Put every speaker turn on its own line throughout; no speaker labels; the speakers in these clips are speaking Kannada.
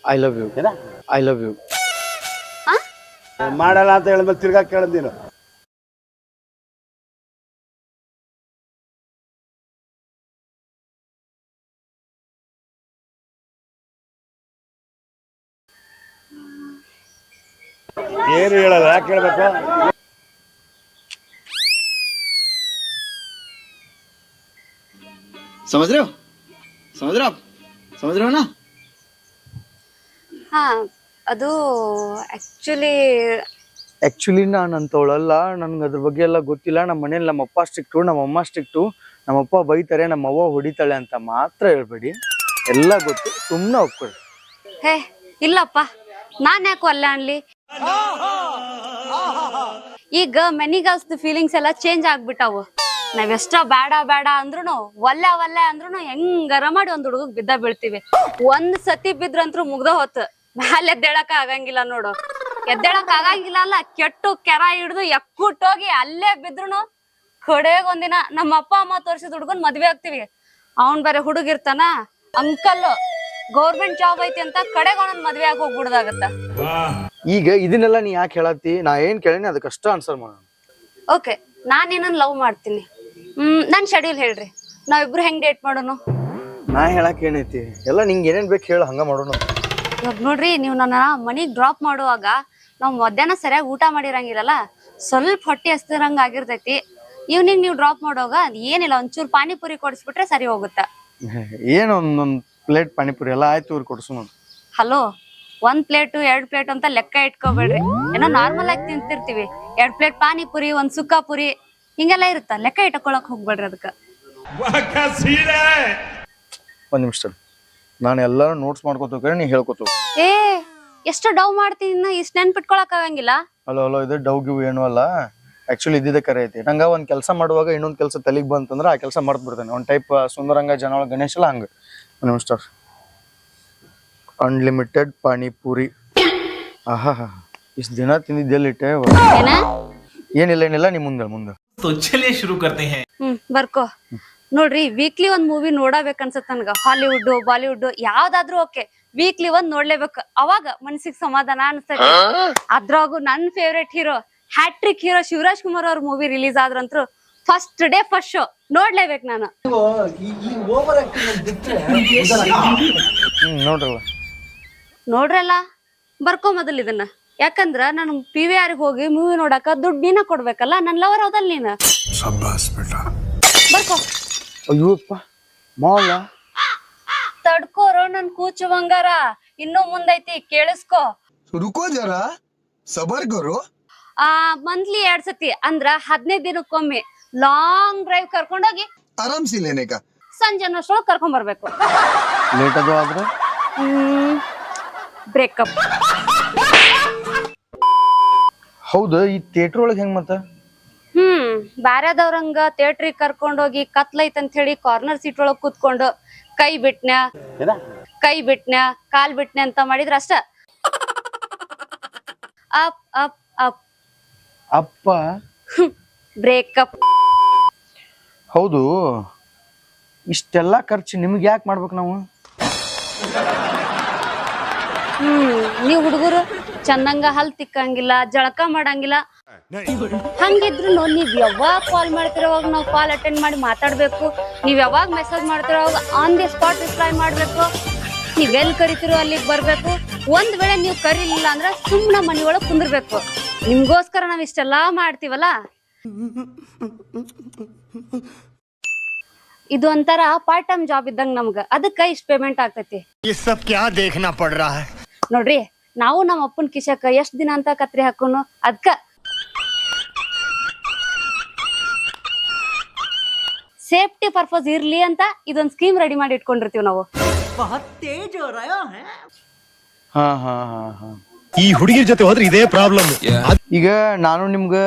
I love you. I love you.
ಮಾಡಲ್ಲ ಅಂತ ಹೇಳಿದ್ಮೇಲೆ ತಿರ್ಗಾ ಕೇಳದ್ ನೀನು. ಏನು ಹೇಳಲ್ಲ, ಯಾಕೆ ಹೇಳ್ಬೇಕು?
समझ रहे हो आप समझ रहे हो ना?
ಹಾ ಅದು
ಆಕ್ಚುಲಿ ನಾನು ಅಂತವಳಲ್ಲ, ನನ್ಗೆ ಅದ್ರ ಬಗ್ಗೆ ಎಲ್ಲ ಗೊತ್ತಿಲ್ಲ. ನಮ್ಮ ಮನೇಲಿ ನಮ್ಮಪ್ಪ ಸ್ಟ್ರಿಕ್ಟು, ನಮ್ಮಮ್ಮ ಸ್ಟ್ರಿಕ್ಟು, ನಮ್ಮಪ್ಪ ಬೈತಾರೆ, ನಮ್ಮವ್ವ ಹೊಡಿತಾಳೆ ಅಂತ ಮಾತ್ರ ಹೇಳ್ಬೇಡಿ. ಎಲ್ಲ ಗೊತ್ತು, ಸುಮ್ಮನೆ ಒಪ್ಕೊಳ್ಳಿ.
ಹೇ ಇಲ್ಲಪ್ಪ, ನಾನ್ ಯಾಕೋ ಅಲ್ಲ ಅನ್ಲಿ. ಈಗ ಮೆನಿ ಗರ್ಲ್ಸ್ ಫೀಲಿಂಗ್ಸ್ ಎಲ್ಲ ಚೇಂಜ್ ಆಗ್ಬಿಟ್ಟವು. ನಾವೆಷ್ಟೋ ಬೇಡ ಬೇಡ ಅಂದ್ರುನು ಒಲ್ಲೆ ಅಂದ್ರುನು ಹೆಂಗಾರ ಮಾಡಿ ಒಂದ್ ಹುಡುಗಗ್ ಬಿದ್ದ ಬೀಳ್ತೀವಿ. ಒಂದ್ ಸತಿ ಬಿದ್ರಂತ್ರು ಮುಗ್ದ ಹೊತ್ತು ಮ್ಯಾಲೆ ಎದ್ದೇಳಕ ಆಗಂಗಿಲ್ಲ ನೋಡು. ಎದ್ದೇಳಕ್ ಆಗಂಗಿಲ್ಲ ಅಲ್ಲ, ಕೆಟ್ಟು ಕೆರ ಹಿಡ್ದು ಎಕ್ಕುಟ್ಟೋಗಿ ಅಲ್ಲೇ ಬಿದ್ರುನು ಕಡೆಗ್ ಒಂದಿನ ನಮ್ಮ ಅಪ್ಪ ಅಮ್ಮ ತೋರ್ಸಿದ್ ಹುಡ್ಗನ್ ಮದ್ವೆ ಆಗ್ತಿವಿ. ಅವನ್ ಬೇರೆ ಹುಡುಗಿರ್ತಾನ, ಅಂಕಲ್ ಗೌರ್ಮೆಂಟ್ ಜಾಬ್ ಐತಿ ಅಂತ ಕಡೆಗೆ ಅವನನ್ನ ಮದ್ವೆ ಆಗಿ ಹೋಗ್ಬಿಡ್ದಾಗತ್ತ.
ಈಗ ಇದನ್ನೆಲ್ಲ ನೀ ಯಾಕೆ ಹೇಳತ್ತಿ? ನಾ ಏನ್ ಕೇಳಿನಿ ಅದಕ್ಕಷ್ಟ ಆನ್ಸರ್ ಮಾಡೋಣ.
ಓಕೆ, ನಾನ್ ಏನನ್ ಲವ್ ಮಾಡ್ತೀನಿ. ನನ್ ಶೆಡ್ಯೂಲ್ ಹೇಳ್ರಿ, ನಾವಿಬ್ರು ಹೆಂಗ್ ಡೇಟ್ ಮಾಡೋಣ?
ನಾ ಹೇಳಕ್ ಏನೈತಿ, ಎಲ್ಲ ನಿಂಗೆ ಏನೇನ್ ಬೇಕು ಹೇಳ, ಹಂಗ ಮಾಡೋಣ.
ಇವಾಗ ನೋಡ್ರಿ, ನೀವು ನನ್ನ ಮನಿಗ್ ಡ್ರಾಪ್ ಮಾಡುವಾಗ ನಾವ್ ಮಧ್ಯಾಹ್ನ ಸರಿಯಾಗಿ ಊಟ ಮಾಡಿರಂಗಿಲ್ಲಲ್ಲ, ಸ್ವಲ್ಪ ಹೊಟ್ಟೆ ಹಸ್ತಿರಂಗ ಆಗಿರ್ತೈತಿ. ಈವ್ನಿಂಗ್ ನೀವು ಡ್ರಾಪ್ ಮಾಡೋವಾಗ ಏನಿಲ್ಲ, ಒಂಚೂರು ಪಾನಿಪುರಿ ಕೊಡಿಸ್ಬಿಟ್ರೆ ಸರಿ ಹೋಗುತ್ತ.
ಏನು ಒಂದೊಂದ್ ಪ್ಲೇಟ್ ಪಾನಿಪುರಿ ಎಲ್ಲ ಆಯ್ತು, ಇವ್ರು ಕೊಡ್ಸು.
ಹಲೋ, 1 ಪ್ಲೇಟ್ 2 ಪ್ಲೇಟ್ ಅಂತ ಲೆಕ್ಕ ಇಟ್ಕೋಬೇಡ್ರಿ. ಏನೋ ನಾರ್ಮಲ್ ಆಗಿ ತಿಂತಿರ್ತೀವಿ, 2 ಪ್ಲೇಟ್ ಪಾನಿಪುರಿ, 1 ಸುಕ್ಕಾಪುರಿ ಹಿಂಗೆಲ್ಲ ಇರುತ್ತ. ಲೆಕ್ಕ ಇಟ್ಕೊಳಕ್ ಹೋಗ್ಬೇಡ್ರಿ ಅದಕ್ಕ.
ಒಂದ್ ನಿಮಿಷ, ನಾನು ಎಲ್ಲಾರು ನೋಟ್ಸ್ ಮಾಡ್ಕೋತ ನೀ ಹೇಳ್ಕೊತ.
ಏ ಎಷ್ಟು ಡವ್ ಮಾಡ್ತೀನಿ, ಇಷ್ಟ ನೆನ್ಪಿಟ್ಕೊಳಕ್ ಆಗಂಗಿಲ್ಲ.
ಅಲೋ ಇದು ಡವ್ ಗಿವ್ ಏನು ಅಲ್ಲ. ಆಕ್ಚುಲಿ ಇದ್ದಿದ್ದೆ ಕರೆ ಐತಿ. ನಂಗ ಒಂದ್ ಕೆಲಸ ಮಾಡುವಾಗ ಇನ್ನೊಂದ್ ಕೆಲಸ ತಲೆಗ್ ಬಂತಂದ್ರ ಆ ಕೆಲಸ ಮರ್ತ್ ಬಿಡ್ತೇನೆ. ಒಂದ್ ಟೈಪ್ ಸುಂದರಂಗ ಜನಗಳ ಗಣೇಶ ಎಲ್ಲ ಹಂಗ. ಒಂದ್ ನಿಮಿಷ, ಅನ್ಲಿಮಿಟೆಡ್ ಪಾನಿಪುರಿ. ಆಹಾ, ಇಷ್ಟ ದಿನ ತಿಂದಿದ್ದೆಲ್ಲಿಟ್ಟೆ. ಏನಿಲ್ಲ, ನೀ ಮುಂದೆ
ಶುರು करते हैं.
ಬರ್ಕೋ. ನೋಡ್ರಿ, ವೀಕ್ಲಿ ಒಂದ್ ಮೂವಿ ನೋಡಬೇಕನ್ಸತ್ ನನ್ಗ. ಹಾಲಿವುಡ್, ಬಾಲಿವುಡ್ ಯಾವ್ದಾದ್ರು ಓಕೆ, ವೀಕ್ಲಿ ಒಂದ್ ನೋಡ್ಲೇಬೇಕು. ಅವಾಗ ಮನಸ್ಸಿಗೆ ಸಮಾಧಾನ ಅನ್ಸ್ತೈತಿ. ಅದ್ರಾಗು ನನ್ favourite hero, hat trick hero Shivaraj Kumar ಅವ್ರ ಮೂವಿ ರಿಲೀಸ್ ಆದ್ರಂತ್ರು ಫಸ್ಟ್ ಡೇ ಫಸ್ಟ್ ಶೋ ನೋಡ್ಲೇಬೇಕು ನಾನು. ನೋಡ್ರಲ್ಲ, ಬರ್ಕೋ ಮೊದಲ್ ಇದನ್ನ. ಯಾಕಂದ್ರ ನಾನು PVR ಹೋಗಿ ಮೂವಿ ನೋಡಕ ದುಡ್ಡು ನೀನ ಕೊಡ್ಬೇಕಲ್ಲ. ನನ್ ಲವರ್ ಹೌದಲ್ ನೀನ. ಬರ್ಕೋ.
ಅಯ್ಯೋಪ್ಪ ಮಾಲ,
ತಡ್ಕೋರೋ ನನ್ ಕೂಚು ಬಂಗಾರ, ಇನ್ನೂ ಮುಂದೈತಿ, ಕೇಳಿಸ್ಕೋ.
रुको जरा सबर करो.
ಮಂತ್ಲಿ 2 ಸತಿ ಅಂದ್ರ 15 ದಿನಕ್ಕೊಮ್ಮೆ ಲಾಂಗ್ ಡ್ರೈವ್ ಕರ್ಕೊಂಡೋಗಿ
आराम से लेने का.
ಸಂಜೆ ಅನ್ನೋಷ್ಟ್ರೊಳಗೆ ಕರ್ಕೊಂಡ್ ಬರ್ಬೇಕು.
ಲೇಟ್ ಅದು ಆದ್ರೆ
ಬ್ರೇಕಪ್.
ಹೌದು, ಈ ಥಿಯೇಟರ್ ಒಳಗೆ ಹೆಂಗ್ ಮತ್ತ?
ಬ್ಯಾರೆದವ್ರಂಗ ಥಿಯೇಟ್ರಿಗೆ ಕರ್ಕೊಂಡೋಗಿ ಕತ್ಲೈತ್ ಅಂತ ಹೇಳಿ ಕಾರ್ನರ್ ಸೀಟ್ ಒಳಗ್ ಕೂತ್ಕೊಂಡು ಕೈ ಬಿಟ್ನ್ಯ ಕಾಲ್ ಬಿಟ್ನ್ಯ ಅಂತ ಮಾಡಿದ್ರ ಅಷ್ಟ. ಅಪ್ ಅಪ್ ಅಪ್
ಅಪ್ಪ
ಬ್ರೇಕಪ್.
ಹೌದು, ಇಷ್ಟೆಲ್ಲ ಖರ್ಚು ನಿಮ್ಗೆ ಯಾಕೆ ಮಾಡ್ಬೇಕು ನಾವು?
ನೀವ್ ಹುಡುಗರು ಚಂದಂಗ ಹಲ್ ತಿಕ್ಕಂಗಿಲ್ಲ, ಜಳಕ ಮಾಡಂಗಿಲ್ಲ. ಹಂಗಿದ್ರು ನೀವ್ ಯಾವಾಗ ಕಾಲ್ ಮಾಡ್ತಿರೋವಾಗ ನಾವ್ ಕಾಲ್ ಅಟೆಂಡ್ ಮಾಡಿ ಮಾತಾಡ್ಬೇಕು. ನೀವ್ ಯಾವಾಗ ಮೆಸೇಜ್ ಮಾಡ್ತಿರೋವಾಗ ಆನ್ ದಿ ಸ್ಪಾಟ್ ರಿಪ್ಲೈ ಮಾಡ್ಬೇಕು. ನೀವೆಲ್ ಕರಿತಿರೋ ಅಲ್ಲಿಗೆ ಬರ್ಬೇಕು. ಒಂದ್ ವೇಳೆ ನೀವ್ ಕರೀಲಿಲ್ಲ ಅಂದ್ರ ಸುಮ್ನ ಮನಿ ಒಳಗ್ ಕುಂದಿರ್ಬೇಕು. ನಿಮ್ಗೋಸ್ಕರ ನಾವ್ ಇಷ್ಟೆಲ್ಲಾ ಮಾಡ್ತೀವಲ್ಲ. ಇದು ಒಂಥರ ಪಾರ್ಟ್ ಟೈಮ್ ಜಾಬ್ ಇದ್ದಂಗ ನಮ್ಗ, ಅದಕ್ಕ ಇಷ್ಟ ಪೇಮೆಂಟ್ ಆಗ್ತೈತಿ. ನೋಡ್ರಿ, ನಾವು ನಮ್ಮ ಅಪ್ಪನ ಕಿಶಕ್ಕ ಎಷ್ಟ್ ದಿನ ಅಂತ ಕತ್ರಿ ಹಾಕೋನು, ಅದ್ಕ ಸೇಫ್ಟಿ ಪರ್ಪಸ್ ಇರ್ಲಿ ಅಂತ ಇದೊಂದ್ ಸ್ಕೀಮ್ ರೆಡಿ ಮಾಡಿ ಇಟ್ಕೊಂಡಿರ್ತೀವಿ ನಾವು.
ಈ ಹುಡುಗಿರ ಜೊತೆ ಹೋದ್ರೆ ಇದೇ ಪ್ರಾಬ್ಲಮ್.
ಈಗ ನಾನು ನಿಮ್ಗೆ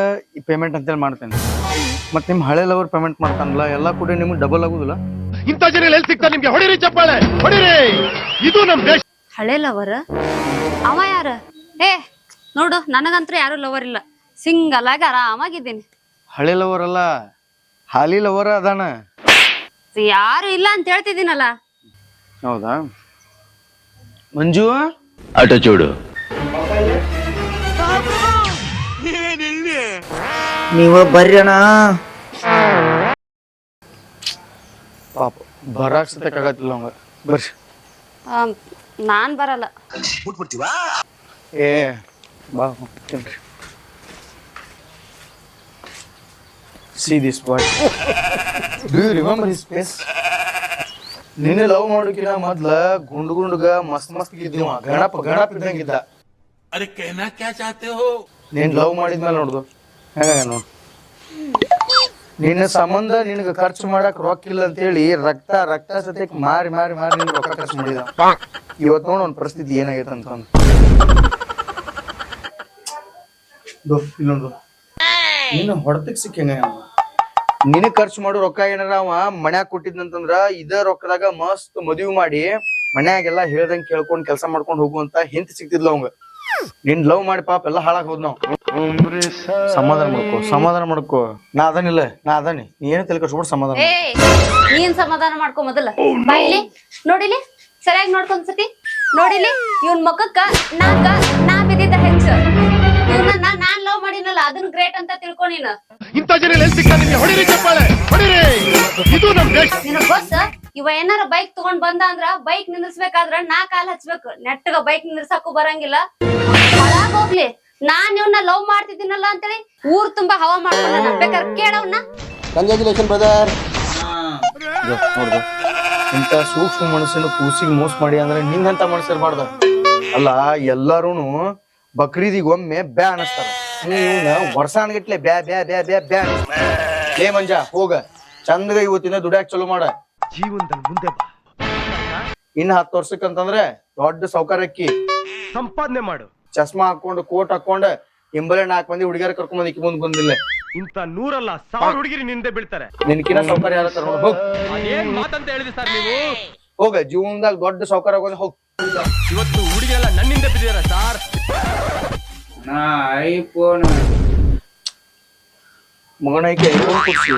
ಪೇಮೆಂಟ್ ಅಂತೇಳಿ ಮಾಡ್ತೇನೆ, ಮತ್ ನಿಮ್ ಹಳೆ ಲವರ್ ಪೇಮೆಂಟ್ ಮಾಡ್ತಾನಲ್ಲ, ಎಲ್ಲಾ ಕೂಡ ನಿಮ್ಗೆ ಡಬಲ್ ಆಗುದಿಲ್ಲ?
ಇಂಥ ಜನ ಎಲ್ಲಿ ಸಿಗ್ತಾರೆ ನಿಮ್ಗೆ? ಹೊಡಿರಿ ಚಪ್ಪಾಳೆ, ಹೊಡಿರಿ. ಇದು ನಮ್ ದೇಶ.
ಹಳೆ ಲವರ್ ಅವ ಯಾರ? ನೋಡು, ನನಗಂತೂ ಯಾರು ಲವರ್ ಇಲ್ಲ, ಸಿಂಗಲ್ ಆಗಿ ಆರಾಮಾಗಿದ್ದೀನಿ.
ಹಳೆ ಲವರ್ ಅಲ್ಲ, ಹಾಲಿ ಲವರ್ ಅದಾನ.
ಯಾರು ಇಲ್ಲ ಅಂತ ಹೇಳ್ತಿದ್ದೀನಲ್ಲ.
ಹೌದಾ ಮಂಜು?
అటు చూడు.
ನೀವ ಬರ್ರಿ ಅಣ್ಣ.
ಪಾಪ ಬರಾಕ್ ಸತಕ್ಕಾಗತ್ತಿಲ್ಲ ಅವಂಗ. ಬರ್ರಿ.
ನಾನ್ ಬರಲ್ಲ.
ಏ ಬಾ ಹೋಗ್ತೇನ್ರಿ. See this boy. Do you remember his face? ನಿನ್ನೆ ಲವ್ ಮಾಡೋಕಿನ ಮೊದ್ಲ ಗುಂಡುಗ ಮಸ್ತ್ ಇದ್ದೀವ. ಗಣಪ ಇದ್ದಂಗಿದ್ದ.
अरे कहना क्या चाहते हो?
ನೀನ್ ಲವ್ ಮಾಡಿದ್ಮೇಲೆ ನೋಡ್ದು ಹೆಂಗ ನೋಡ್. ನಿನ್ನ ಸಂಬಂಧ ನಿನಗ ಖರ್ಚು ಮಾಡಕ್ ರೊಕ್ಕ ಇಲ್ಲ ಅಂತ ಹೇಳಿ ರಕ್ತ ಸತ್ಯಕ್ ಮಾರಿ ನಿನ್ ರೊಕ್ಕ ಖರ್ಚು ಮಾಡಿದ. ಇವತ್ ನೋಡ್ ಒಂದ್ ಪರಿಸ್ಥಿತಿ ಏನಾಗೈತೆ ಅಂತಂದು. ಇಲ್ಲೊಂದು ನೀನು ಹೊಡೆತಕ್ ಸಿಕ್ಕೇನೆ. ನಿನಗ್ ಖರ್ಚು ಮಾಡೋ ರೊಕ್ಕ ಏನಾರ ಅವ ಮನ್ಯಾಗ ಕೊಟ್ಟಿದ್ನಂತಂದ್ರ ಇದ ರೊಕ್ಕದಾಗ ಮಸ್ತ್ ಮದುವೆ ಮಾಡಿ ಮನ್ಯಾಗೆಲ್ಲ ಹೇಳ್ದಂಗ್ ಕೇಳ್ಕೊಂಡ್ ಕೆಲ್ಸ ಮಾಡ್ಕೊಂಡ್ ಹೋಗುವಂತ ಹೆಂಡತಿ ಸಿಕ್ತಿದ್ಲ ಅವಂಗ. ನಿನ್ ಲವ್ ಮಾಡಿ ಪಾಪ ಎಲ್ಲ ಹಾಳಾಗ್ ಹೋದ್ ನಾವ್. ಸಮಾಧಾನ ಮಾಡ್ಕೋ. ನಾ ಅದಾನಿ ನೀ ಏನು ತಿಳ್ಕೊಸ್ಬಿಟ್ಟು ಸಮಾಧಾನ.
ಏ ನೀನ್ ಸಮಾಧಾನ ಮಾಡ್ಕೊ ಮೊದಲ. ಬಾಯಿಲಿ ನೋಡಿಲಿ ಸರಿಯಾಗಿ ನೋಡ್ಕೊಂಡ್ಸತಿ. ನೋಡಿಲಿ ಇವನ್ ಮುಖಕ್ಕ ನಾ ಬಿದ್ದಿದ್ದ ಹೆಚ್ಚು. ಇವ್ನ ನಾನ್ ಲವ್ ಮಾಡಿನಲ್ಲ ಅದನ್ನ ಗ್ರೇಟ್ ಅಂತ ತಿಳ್ಕೊ ನೀನು.
ಇಂಥ ಜನ ಎಲ್ಲಿ ಸಿಗ್ತಾರೆ ನಿಮ್ಗೆ? ಹೊಡಿರಿ ಚಪ್ಪಾಳೆ, ಹೊಡಿರಿ. ಇದು ನಮ್ ದೇಶ.
ನಿನ್ನ ಬಸ್ ಇವ ಏನಾರ ಬೈಕ್ ತಗೊಂಡ್ ಬಂದ ಅಂದ್ರ ಬೈಕ್ ನಿಂದ್ರಿಸ್ಬೇಕಾದ್ರ ನಾ ಕಾಲ್ ಹಚ್ಬೇಕು. ನೆಟ್ಟಗ ಬೈಕ್ ನಿಂದ್ರಸಾಕು ಬರಂಗಿಲ್ಲ. ಒಳಗ್ ಹೋಗ್ಲಿ ನಾನ್ ಇವ್ನ ಲವ್ ಮಾಡ್ತಿದ್ದೀನಲ್ಲ ಅಂತೇಳಿ ಊರ್ ತುಂಬಾ ಹವಾ ಮಾಡ್ಕೊಂಡ. ಬೇಕಾದ್ರೆ ಕೇಳವ್ನ.
Congratulation brother.
ನೋಡ್ದು ಇಂತ ಸೂಕ್ಷ್ಮ ಮನಸ್ಸಿನ ಕೂಸಿಗೆ ಮೋಸ ಮಾಡಿ ಅಂದ್ರೆ ನಿನ್ನಂತ ಮನಸ್ಸಿರ್ಬಾರ್ದ. ಅಲ್ಲ ಎಲ್ಲಾರುನು ಬಕ್ರೀದಿಗೆ ಒಮ್ಮೆ ಬ್ಯಾ ಅನಸ್ತಾರ. ವರ್ಷಾನ್ಗಟ್ಲೆ ಬ್ಯಾ ಬ್ಯಾ ಬ್ಯಾ ಬ್ಯಾ ಬ್ಯಾ. ಲೇ ಮಂಜ ಹೋಗ ಚಂದಗ ಇವತ್ತಿನ ದುಡ್ಯಾಕ್ ಚಲೋ ಮಾಡ.
ಜೀವನದಲ್ಲಿ ಮುಂದೆ ಬಾ.
ಇನ್ನ 10 ವರ್ಷಕ್ಕಂತಂದ್ರೆ ದೊಡ್ಡ ಸೌಕರ್ಯಕ್ಕಿ
ಸಂಪಾದನೆ ಮಾಡು.
ಚಸ್ಮಾ ಹಾಕೊಂಡು ಕೋಟ್ ಹಾಕೊಂಡ ಹಿಂಬಲೆ 4 ಮಂದಿ ಹುಡುಗಿಯರ್ ಕರ್ಕೊಂಡ್ ಬಂದ್ ಇಕ್ಕಿ ಮುಂದ್ ಬಂದಿಲ್ಲ.
ಇಂತ 100 ಅಲ್ಲ 1000 ಹುಡುಗಿರಿ ನಿಂದೆ ಬೀಳ್ತಾರೆ.
ನಿನ್ಕಿನ ಸೌಕರ್ಯ ಯಾರ ತರ ಹೋಗ್.
ಏನ್ ಮಾತಂತ ಹೇಳಿದ್ರಿ ಸರ್ ನೀವು?
ಹೋಗ ಜೀವನದಾಗ ದೊಡ್ಡ ಸೌಕರ್ಯ ಆಗೋದು ಹೋಗ್.
ಇವತ್ತು ಹುಡುಗಿರೆಲ್ಲ ನನ್ನಿಂದ ಬಿದ್ದಿದಾರ ಸರ್.
ಐಫೋನ್
ಮಗನೈಕೆ ಐಫೋನ್ ಕೊಡ್ಸಿ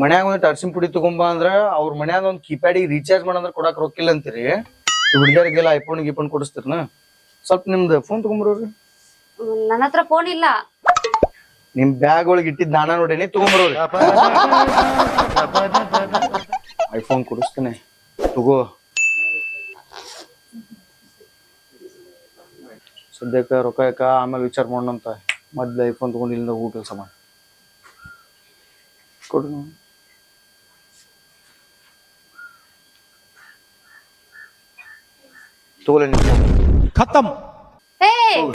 ಮನ್ಯಾಗ ಒಂದ್ ಅರ್ಸಿನ ಪುಡಿ ತಗೊಂಬ ಅಂದ್ರ ಅವ್ರ ಮನ್ಯಾಗ ಒಂದ್ ಕೀಪ್ಯಾಡಿಗೆ ರೀಚಾರ್ಜ್ ಮಾಡಂದ್ರ ಕೊಡಾಕ್ ರೊಕ್ಕಿಲ್ಲ ಅಂತೀರಿ. ಹುಡುಗಿಯರಿಗೆಲ್ಲ ಐಫೋನ್ ಕೊಡಿಸ್ತೀರನ? ಸ್ವಲ್ಪ ನಿಮ್ದು ಫೋನ್ ತಗೊಂಬರೋರಿ.
ನನ್ನ ಹತ್ರ ಫೋನ್ ಇಲ್ಲ.
ನಿಮ್ ಬ್ಯಾಗ್ ಒಳಗೆ ಇಟ್ಟಿದ್ ನಾನ ನೋಡೇನಿ, ತಗೊಂಬರೋರಿ. ಐಫೋನ್ ಕೊಡಿಸ್ತೇನೆ ತಗೋ. ಸದ್ಯಕ್ಕ ರೊಕ್ಕ ಆಮೇಲೆ ವಿಚಾರ ಮಾಡೋಣಂತ. ಮೊದ್ಲು ಐಫೋನ್ ತಗೊಂಡು ಇಲ್ಲಿಂದ ಹೂ ಕೆಲಸ ಮಾಡಿ ಕೊಡು. ತಗೋಲೆ ನಿನ್ ಫೋನ್.
ಖತಮ್.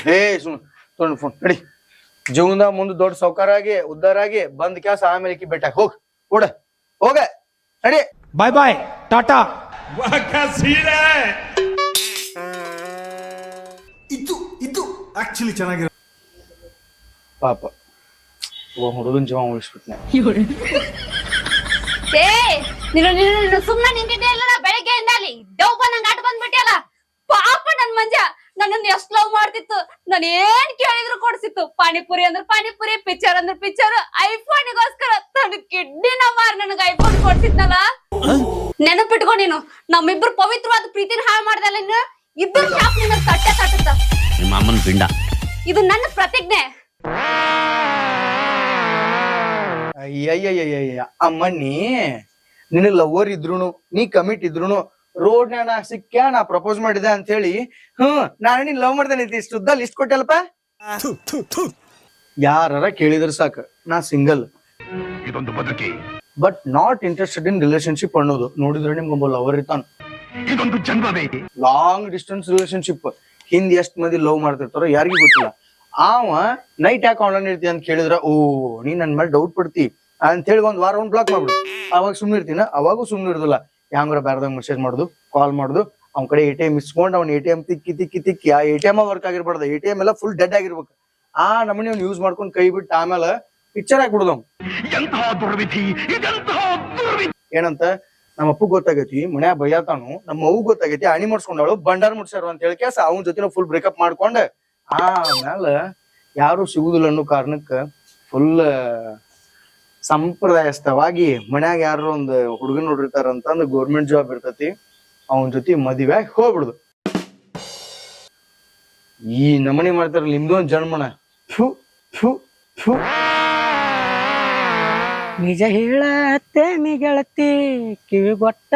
ಹೇ ಸುಮ್ ತೊಗೊಂಡು ಫೋನ್ ನಡಿ. ಜೀವನದಾಗ ಮುಂದೆ ದೊಡ್ಡ ಸೌಕಾರ ಆಗಿ ಉದ್ದಾರ ಆಗಿ ಬಂದ್ ಕ್ಯಾಸ ಆಮೇಲೆ ಇಕ್ಕಿ ಬೆಟ್ಟ ಹೋಗ್ ಕೂಡ ಹೋಗ ನಡಿ.
ಬಾಯ್ ಬಾಯ್ ಟಾಟಾ.
ಇದು ಆಕ್ಚುಲಿ ಚೆನ್ನಾಗಿರೋ
ಪಾಪ ಹುಡುಗನ್ ಜೀವ ಉಳಿಸ್ಬಿಟ್ನೆ.
ಏ ನೀನು ಸುಮ್ನೆ ನಿಂತಿದ್ದೆ ಇಲ್ಲ ಬೆಳಗ್ಗೆಯಿಂದ ಅಲ್ಲಿ ಡೌ ನಂಗೆ ಆಟ ಬಂದ್ಬಿಟ್ಟಿಯಲ್ಲ. ಪಾಪ ನನ್ ಮಂಜ ನನ್ನನ್ನ ಎಷ್ಟ್ ಲವ್ ಮಾಡ್ತಿತ್ತು. ನಾನು ಏನ್ ಕೇಳಿದ್ರು ಕೊಡ್ಸಿತ್ತು. ಪಾನಿಪುರಿ ಅಂದ್ರೆ ಪಾನಿಪುರಿ, ಪಿಕ್ಚರ್ ಅಂದ್ರೆ ಪಿಕ್ಚರ್. ಐಫೋನಿಗೋಸ್ಕರ ತನ್ನ ಕಿಡ್ನಿನ ಮಾರ್ ನನಗ ಐಫೋನ್ ಕೊಡ್ಸಿದ್ನಲ್ಲ. ನೆನಪಿಟ್ಕೊ ನೀನು. ನಮ್ಮಿಬ್ರು ಪವಿತ್ರವಾದ ಪ್ರೀತಿನ ಹಾಳು ಮಾಡ್ದಲ್ಲ. ಇನ್ನು ಇದ್ರ ಶಾಪ್ ನಿನ್ನ ತಟ್ಟುತ್ತ.
ನಿಮ್ಮ ಅಮ್ಮನ ಪಿಂಡ.
ಇದು ನನ್ನ ಪ್ರತಿಜ್ಞೆ.
ಅಯ್ಯಯ್ಯಯ್ಯಯ್ಯ ಅಮ್ಮಣ್ಣಿ, ನಿನ್ನ ಲವರ್ ಇದ್ರುನು ನೀ ಕಮಿಟ್ ಇದ್ರುನು ರೋಡ್ ನಾ ಸಿಕ್ಕ ನಾ ಪ್ರಪೋಸ್ ಮಾಡಿದೆ ಅಂತ ಹೇಳಿ ನಾನು ನೀನ್ ಲವ್ ಮಾಡ್ದೇನೆ ಇಷ್ಟುದ್ದ ಲಿಸ್ಟ್ ಕೊಟ್ಟಲ್ಪ. ಯಾರ ಕೇಳಿದ್ರ ಸಾಕ ನಾ ಸಿಂಗಲ್,
ಇದೊಂದು ಬದುಕಿ,
but not interested in relationship ಅನ್ನೋದು. ನೋಡಿದ್ರೆ ನಿಮ್ಗೊಬ್ಬ ಲವರ್ ಇರ್ತಾನ.
ಇದೊಂದು ಜನ್ಮವೇ.
ಲಾಂಗ್ ಡಿಸ್ಟೆನ್ಸ್ ರಿಲೇಶನ್ಶಿಪ್ ಹಿಂದ್ ಎಷ್ಟ್ ಮಂದಿ ಲವ್ ಮಾಡ್ತಿರ್ತಾರೋ ಯಾರಿಗೂ ಗೊತ್ತಿಲ್ಲ. ಅವ ನೈಟ್ ಯಾಕೆ ಆನ್ಲೈನ್ ಇರ್ತಿ ಅಂತ ಕೇಳಿದ್ರ ಓ ನೀ ನನ್ ಮೇಲೆ ಡೌಟ್ ಪಡ್ತಿ ಅಂತ ಹೇಳಿ ಒಂದ್ ವಾರ ಬ್ಲಾಕ್ ಮಾಡ್ಬಿಡು. ಅವಾಗ ಸುಮ್ನೆ ಇರ್ತೀನ, ಅವಾಗೂ ಸುಮ್ನೆ ಇರೋದಿಲ್ಲ. ಹ್ಯಾಂಗ್ರ ಬ್ಯಾರ್ದಾಗ ಮೆಸೇಜ್ ಮಾಡುದು, ಕಾಲ್ ಮಾಡುದು, ಅವ್ನ ಕಡೆ ATM ಇಸ್ಕೊಂಡ್ ಅವ್ನ ATM ತಿಕ್ಕಿ ಆ ATM ವರ್ಕ್ ಆಗಿರ್ಬಾರ್ದು. ATM ಎಲ್ಲ ಫುಲ್ ಡೆಡ್ ಆಗಿರ್ಬೇಕು. ಆ ನಮ್ಮನೆ ಅವ್ನು ಯೂಸ್ ಮಾಡ್ಕೊಂಡ್ ಕೈ ಬಿಟ್ಟು ಆಮೇಲೆ ಪಿಕ್ಚರ್ ಹಾಕ್ಬಿಡುದು. ಏನಂತ ನಮ್ಮ ಅಪ್ಪಗ್ ಗೊತ್ತಾಗೈತಿ, ಮನ್ಯಾಗ ಬೈಯಾತಾನು, ನಮ್ಮ ಅವ್ಗ ಗೊತ್ತಾಗೈತಿ, ಅಣಿ ಮಾಡ್ಸ್ಕೊಂಡಾಳು, ಬಂಡಾರ ಮುಟ್ಸ್ಯಾರ ಅಂತ ಹೇಳಿ ಕೇಸ ಅವನ ಜೊತೆ ಫುಲ್ ಬ್ರೇಕಪ್ ಮಾಡ್ಕೊಂಡ್ ಆಮೇಲೆ ಯಾರು ಸಿಗುದಿಲ್ಲ ಅನ್ನೋ ಕಾರಣಕ್ಕ ಫುಲ್ ಸಂಪ್ರದಾಯಸ್ಥವಾಗಿ ಮನ್ಯಾಗ ಯಾರು ಒಂದು ಹುಡುಗನ್ ನೋಡಿರ್ತಾರ ಅಂತಂದ್ ಗೌರ್ಮೆಂಟ್ ಜಾಬ್ ಇರ್ತತಿ, ಅವನ ಜೊತೆ ಮದುವೆ ಹೋಗ್ಬಿಡುದು. ಈ ನಮನಿ ಮಾಡ್ತಾರಲ್ಲ ನಿಮ್ದು ಒಂದ್ ಜನ್ಮನ. ಥು ಥು ಥು.
ನಿಜ ಹೇಳತ್ತೇನಿ ಗೆಳತಿ, ಕಿವಿಗೊಟ್ಟ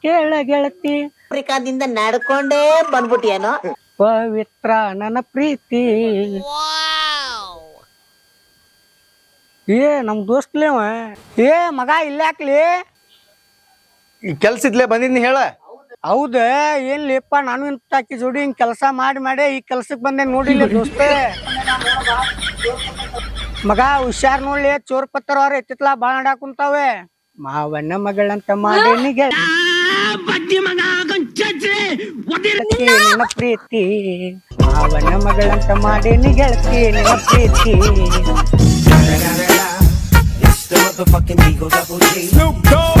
ಕೇಳ ಗೆಳತಿ.
ಆಫ್ರಿಕಾದಿಂದ ನಡ್ಕೊಂಡೇ ಬಂದ್ಬಿಟ್ಟಿಯೇನೋ.
ಪವಿತ್ರ ನನ್ನ ಪ್ರೀತಿ. ಏ ನಮ್ ದೋಸ್ತ್ಲೇವ, ಏ ಮಗ ಇಲ್ಲಾಕ್ಲಿ.
ಈ ಕೆಲ್ಸ ಇದ್ಲೇ ಬಂದಿದ್ನಿ ಹೇಳ.
ಹೌದ ಏನ್ಲಿಪ್ಪ, ನಾನು ಇಂತ ಆಕಿ ಜೋಡಿ ಹಿಂಗ್ ಕೆಲಸ ಮಾಡಿ ಈ ಕೆಲ್ಸಕ್ ಬಂದೆ ನೋಡಿಲ್ಲ ದೋಸ್ತ. ಮಗ ಹುಷಾರ್ ನೋಡ್ಲಿ, ಚೋರ್ ಪತ್ರ ಅವ್ರ ಎತ್ತಿತ್ಲಾ ಬಾಳ ನಡಾಕ್ ಕುಂತಾವೆ. ಮಾವಣ್ಣ ಮಗಳಂತ ಮಾಡೇನಿ ಗೆಳತಿ, ನಿನ್ನ ಪ್ರೀತಿ. ಮಾವಣ್ಣ ಮಗಳಂತ ಮಾಡೇನಿ ಗೆಳತಿ, ನಿನ್ನ ಪ್ರೀತಿ.
Snoop Dogg.